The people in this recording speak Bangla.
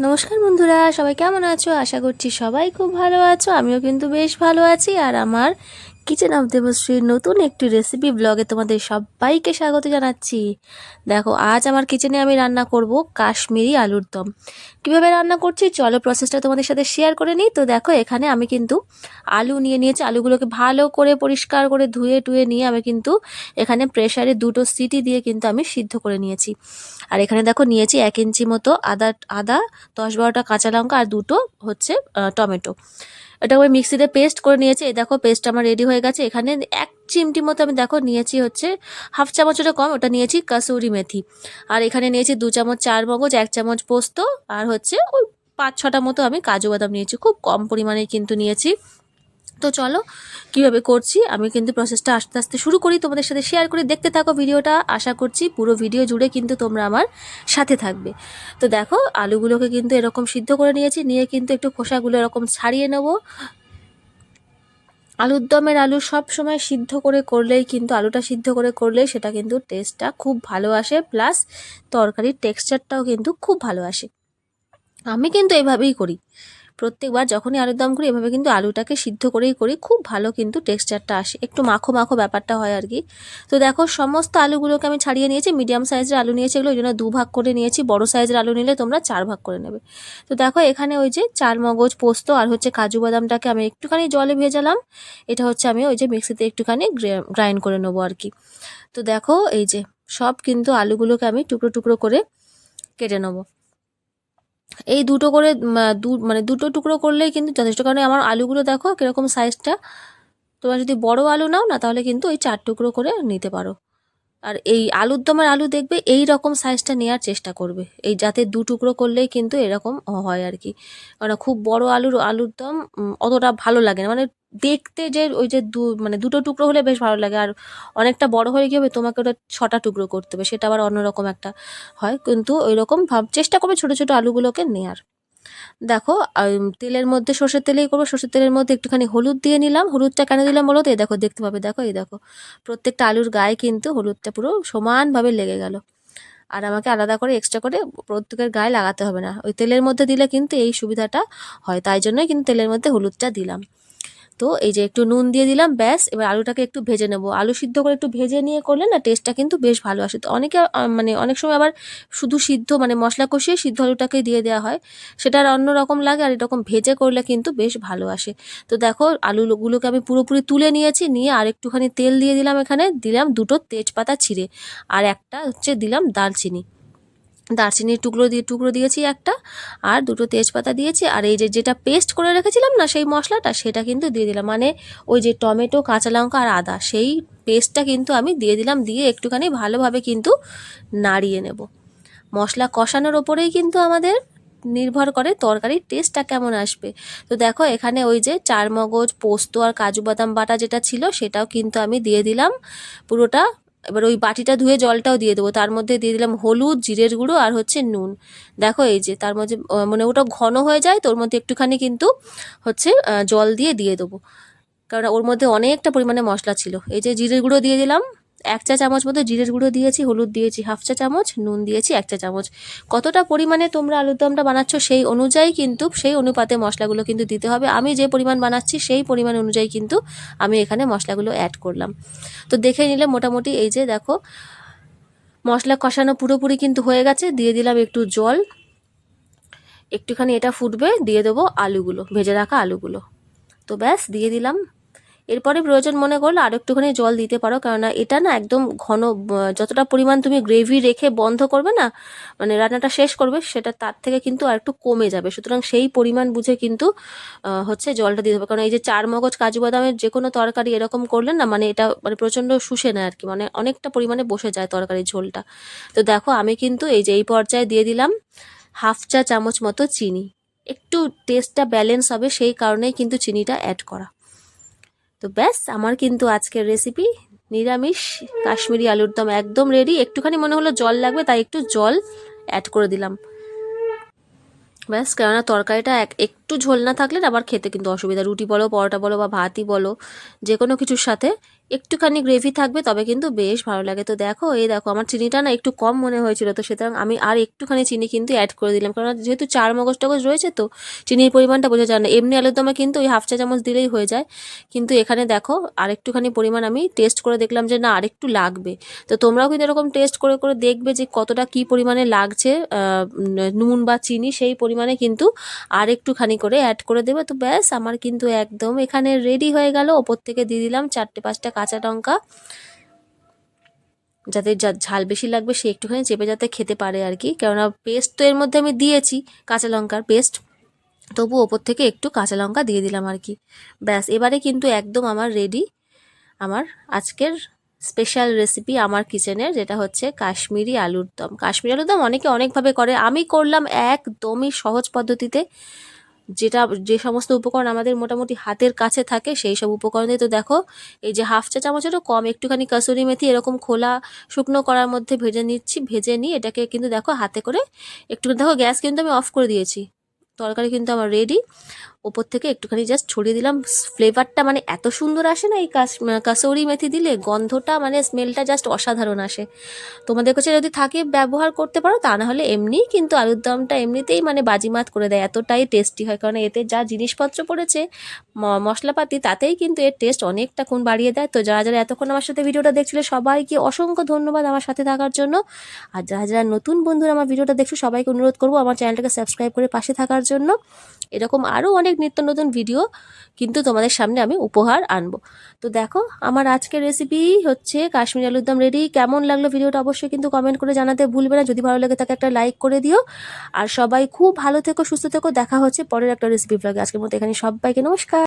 নমস্কার বন্ধুরা, সবাই কেমন আছো? আশা করছি সবাই খুব ভালো আছো। আমিও কিন্তু বেশ ভালো আছি। আর আমার কিচেন অফ দেবশ্রীর নতুন একটি রেসিপি ব্লগে তোমাদের সবাইকে স্বাগত জানাচ্ছি। দেখো, আজ আমার কিচেনে আমি রান্না করব কাশ্মীরি আলুর দম। কীভাবে রান্না করছি চলো প্রসেসটা তোমাদের সাথে শেয়ার করে নিই। তো দেখো, এখানে আমি কিন্তু আলু নিয়েছি। আলুগুলোকে ভালো করে পরিষ্কার করে ধুয়ে টুয়ে নিয়ে আমি কিন্তু এখানে প্রেসারে 2টো সিটি দিয়ে কিন্তু আমি সিদ্ধ করে নিয়েছি। আর এখানে দেখো নিয়েছি 1 ইঞ্চি মতো আদা, 10-12টা কাঁচা লঙ্কা আর 2টো হচ্ছে টমেটো। এটা আমি মিক্সিতে পেস্ট করে নিয়েছি। এই দেখো পেস্ট আমার রেডি হয়ে গেছে। এখানে 1 চিমটি মতো আমি দেখো নিয়েছি হচ্ছে হাফ চামচেরও কম, ওটা নিয়েছি কাসুরি মেথি। আর এখানে নিয়েছি 2 চামচ চার মগজ, 1 চামচ পোস্ত আর হচ্ছে ওই 5-6টা মতো আমি কাজু বাদাম নিয়েছি। খুব কম পরিমাণে কিন্তু নিয়েছি। তো চলো কিভাবে করছি আমি কিন্তু প্রসেসটা আস্তে আস্তে শুরু করি, তোমাদের সাথে শেয়ার করে দেখতে থাকো ভিডিওটা। আশা করছি পুরো ভিডিও জুড়ে কিন্তু তোমরা আমার সাথে থাকবে। তো দেখো আলুগুলোকে কিন্তু এরকম সিদ্ধ করে নিয়েছি, নিয়ে কিন্তু একটু খোসাগুলো এরকম ছাড়িয়ে নেব। আলুর দমের আলু সব সময় সিদ্ধ করে করলেই কিন্তু আলুটা সিদ্ধ করে করলেই সেটা কিন্তু টেস্টটা খুব ভালো আসে, প্লাস তরকারির টেক্সচারটাও কিন্তু খুব ভালো আসে। আমি কিন্তু এভাবেই করি, প্রত্যেকবার যখনই আলুর দম করি এভাবে কিন্তু আলুটাকে সিদ্ধ করেই করি। খুব ভালো কিন্তু টেক্সচারটা আসে, একটু মাখো মাখো ব্যাপারটা হয় আর কি। তো দেখো সমস্ত আলুগুলোকে আমি ছাড়িয়ে নিয়েছি। মিডিয়াম সাইজের আলু নিয়েছি এগুলো, ওই জন্য 2 ভাগ করে নিয়েছি। বড় সাইজের আলু নিলে তোমরা 4 ভাগ করে নেবে। তো দেখো এখানে ওই যে চার মগজ, পোস্ত আর হচ্ছে কাজু বাদামটাকে আমি একটুখানি জলে ভেজালাম। এটা হচ্ছে আমি ওই যে মিক্সিতে একটুখানি গ্রাইন্ড করে নেবো আর কি। তো দেখো এই যে সব কিন্তু আলুগুলোকে আমি টুকরো টুকরো করে কেটে নেবো। এই দুটো করে মানে দুটো টুকরো করলেই কিন্তু যথেষ্ট, কারণ আমার আলুগুলো দেখো কীরকম সাইজটা। তোমরা যদি বড় আলু নাও না তাহলে কিন্তু ওই 4 টুকরো করে নিতে পারো। আর এই আলুর দমের আলু দেখবে এই রকম সাইজটা নেওয়ার চেষ্টা করবে, এই যাতে 2 টুকরো করলেই কিন্তু এরকম হয় আর কি। কারণ খুব বড় আলুর দম অতটা ভালো লাগে না, মানে দেখতে যে ওই যে মানে 2টো টুকরো হলে বেশ ভালো লাগে। আর অনেকটা বড় হয়ে গিয়ে তোমাকে ওটা 6টা টুকরো করতে হবে, সেটা আবার অন্যরকম একটা হয়। কিন্তু ওই রকম চেষ্টা করবে ছোটো ছোটো আলুগুলোকে নেওয়ার। দেখো তেলের মধ্যে সর্ষের তেলেই করবো। সর্ষের তেলের মধ্যে একটুখানি হলুদ দিয়ে নিলাম। হলুদটা কেন দিলাম বলো তো? এই দেখো দেখতে পাবে, দেখো এই দেখো প্রত্যেকটা আলুর গায়ে কিন্তু হলুদটা পুরো সমানভাবে লেগে গেল। আর আমাকে আলাদা করে এক্সট্রা করে প্রত্যেকের গায়ে লাগাতে হবে না, ওই তেলের মধ্যে দিলে কিন্তু এই সুবিধাটা হয়, তাই জন্যই কিন্তু তেলের মধ্যে হলুদটা দিলাম। তো এই যে একটু নুন দিয়ে দিলাম, ব্যাস। এবার আলুটাকে একটু ভেজে নেব। আলু সিদ্ধ করে একটু ভেজে নিয়ে করলে না টেস্টটা কিন্তু বেশ ভালো আসে। তো অনেকে মানে অনেক সময় আবার শুধু সিদ্ধ মানে মশলা কষিয়ে সিদ্ধ আলুটাকে দিয়ে দেওয়া হয়, সেটা আর অন্য রকম লাগে। আর এরকম ভেজে করলে কিন্তু বেশ ভালো আসে। তো দেখো আলুগুলোকে আমি পুরোপুরি তুলে নিয়েছি, নিয়ে আর একটুখানি তেল দিয়ে দিলাম। এখানে দিলাম 2টো তেজপাতা ছিঁড়ে, আর একটা হচ্ছে দিলাম দারচিনির টুকরো দিয়েছি একটা, আর 2টো তেজপাতা দিয়েছি। আর এই যে যেটা পেস্ট করে রেখেছিলাম না সেই মশলাটা, সেটা কিন্তু দিয়ে দিলাম। মানে ওই যে টমেটো, কাঁচা লঙ্কা আর আদা, সেই পেস্টটা কিন্তু আমি দিয়ে দিলাম। দিয়ে একটুখানি ভালোভাবে কিন্তু নাড়িয়ে নেব। মশলা কষানোর ওপরেই কিন্তু আমাদের নির্ভর করে তরকারির টেস্টটা কেমন আসবে। তো দেখো এখানে ওই যে চার মগজ, পোস্ত আর কাজু বাদাম বাটা যেটা ছিল সেটাও কিন্তু আমি দিয়ে দিলাম পুরোটা। এবার ওই বাটিটা ধুয়ে জলটাও দিয়ে দেবো। তার মধ্যে দিয়ে দিলাম হলুদ, জিরের গুঁড়ো আর হচ্ছে নুন। দেখো এই যে তার মধ্যে মানে ওটা ঘন হয়ে যায়, তোর মধ্যে একটুখানি কিন্তু হচ্ছে জল দিয়ে দেবো, কারণ ওর মধ্যে অনেকটা পরিমাণে মশলা ছিল। এই যে জিরের গুঁড়ো দিয়ে দিলাম 1 চা চামচ মতো জিরের গুঁড়ো দিয়েছি, হলুদ দিয়েছি হাফ চা চামচ, নুন দিয়েছি 1 চা চামচ। কতটা পরিমাণে তোমরা আলুর দমটা বানাচ্ছ সেই অনুযায়ী কিন্তু সেই অনুপাতে মশলাগুলো কিন্তু দিতে হবে। আমি যে পরিমাণ বানাচ্ছি সেই পরিমাণ অনুযায়ী কিন্তু আমি এখানে মশলাগুলো অ্যাড করলাম। তো দেখে নিলে মোটামুটি এই যে দেখো মশলা কষানো পুরোপুরি কিন্তু হয়ে গেছে। দিয়ে দিলাম একটু জল, একটুখানি এটা ফুটবে, দিয়ে দেবো আলুগুলো, ভেজে রাখা আলুগুলো। তো ব্যাস দিয়ে দিলাম। এরপরে প্রয়োজন মনে করলে আরও একটুখানি জল দিতে পারো, কেননা এটা না একদম ঘন, যতটা পরিমাণ তুমি গ্রেভি রেখে বন্ধ করবে না মানে রান্নাটা শেষ করবে, সেটা তার থেকে কিন্তু আর একটু কমে যাবে। সুতরাং সেই পরিমাণ বুঝে কিন্তু হচ্ছে জলটা দিতে হবে। কারণ এই যে চার মগজ, কাজু বাদামের যে কোনো তরকারি এরকম করলে না মানে এটা মানে প্রচণ্ড শুষে নেয় আর কি, মানে অনেকটা পরিমাণে বসে যায় তরকারির ঝোলটা। তো দেখো আমি কিন্তু এই যে এই পর্যায়ে দিয়ে দিলাম হাফ চা চামচ মতো চিনি। একটু টেস্টটা ব্যালেন্স হবে সেই কারণেই কিন্তু চিনিটা অ্যাড করা। তো ব্যাস আমার কিন্তু আজকের রেসিপি নিরামিষ কাশ্মীরি আলুর দম একদম রেডি। একটুখানি মনে হলো জল লাগবে তাই একটু জল অ্যাড করে দিলাম, ব্যাস। কেননা তরকারিটা একটু একটু ঝোল না থাকলে না আবার খেতে কিন্তু অসুবিধা, রুটি বলো, পরোটা বলো বা ভাতই বলো, যে কোনো কিছুর সাথে একটুখানি গ্রেভি থাকবে তবে কিন্তু বেশ ভালো লাগে। তো দেখো, এই দেখো আমার চিনিটা না একটু কম মনে হয়েছিল, তো সুতরাং আমি আর একটুখানি চিনি কিন্তু অ্যাড করে দিলাম, কারণ যেহেতু চার মগজ টগজ রয়েছে তো চিনির পরিমাণটা বোঝা যায় না। এমনি আলুর দমে কিন্তু ওই হাফ চা চামচ দিলেই হয়ে যায়, কিন্তু এখানে দেখো আর একটুখানি পরিমাণ আমি টেস্ট করে দেখলাম যে না আর একটু লাগবে। তো তোমরাও কিন্তু এরকম টেস্ট করে করে দেখবে যে কতটা কী পরিমাণে লাগছে নুন বা চিনি, সেই পরিমাণে কিন্তু আর একটুখানি করে অ্যাড করে দেবে। তো ব্যাস আমার কিন্তু একদম এখানে রেডি হয়ে গেল। ওপর থেকে দিয়ে দিলাম 4-5টা কাঁচা লঙ্কা, যাতে ঝাল বেশি লাগবে সে একটুখানি চেপে যাতে খেতে পারে আর কি, কেননা পেস্ট তো এর মধ্যে আমি দিয়েছি, কাঁচা লঙ্কার পেস্ট, তবু ওপর থেকে একটু কাঁচা লঙ্কা দিয়ে দিলাম আর কি। ব্যাস এবারে কিন্তু একদম আমার রেডি আমার আজকের স্পেশাল রেসিপি আমার কিচেনের, যেটা হচ্ছে কাশ্মীরি আলুর দম। কাশ্মীরি আলুর দম অনেকে অনেকভাবে করে, আমি করলাম একদমই সহজ পদ্ধতিতে, যে সমস্ত উপকরণ আমাদের মোটামুটি হাতের কাছে থাকে সেই সব উপকরণ দিয়ে। তো দেখো, এই যে হাফ চা চামচেরও কম একটুখানি কাসুরি মেথি এরকম খোলা শুকনো করার মধ্যে ভেজে নিচ্ছি, ভেজে নিয়ে এটাকে কিন্তু দেখো হাতে করে একটু, দেখো গ্যাস কিন্তু আমি অফ করে দিয়েছি, তরকারি কিন্তু আমার রেডি। ওপর থেকে একটুখানি জাস্ট ছড়িয়ে দিলাম, ফ্লেভারটা মানে এত সুন্দর আসে না এই কাসৌরি মেথি দিলে, গন্ধটা মানে স্মেলটা জাস্ট অসাধারণ আসে। তোমাদের কাছে যদি থাকে ব্যবহার করতে পারো, তা না হলে এমনিই কিন্তু আলুর দমটা এমনিতেই মানে বাজিমাত করে দেয়, এতটাই টেস্টি হয়, কারণ এতে যা জিনিসপত্র পড়েছে মশলাপাতি, তাতেই কিন্তু এর টেস্ট অনেকটা গুণ বাড়িয়ে দেয়। তো যারা যারা এতক্ষণ আমার সাথে ভিডিওটা দেখছিলে সবাইকে অসংখ্য ধন্যবাদ আমার সাথে থাকার জন্য। আর যারা যারা নতুন বন্ধুরা আমার ভিডিওটা দেখছো সবাইকে অনুরোধ করবো আমার চ্যানেলটাকে সাবস্ক্রাইব করে পাশে থাকার জন্য। এরকম আরও অনেক নিত্য নতুন ভিডিও কিন্তু তোমাদের সামনে আমি উপহার আনবো। তো দেখো আমার আজকের রেসিপি হচ্ছে কাশ্মীরি আলুর দম রেডি। কেমন লাগলো ভিডিওটা অবশ্যই কিন্তু কমেন্ট করে জানাতে ভুলবে না, যদি ভালো লাগে তাকে একটা লাইক করে দিও। আর সবাই খুব ভালো থেকো, সুস্থ থেকো, দেখা হচ্ছে পরের একটা রেসিপি ব্লগে। আজকের মতো এখানে সবাইকে নমস্কার।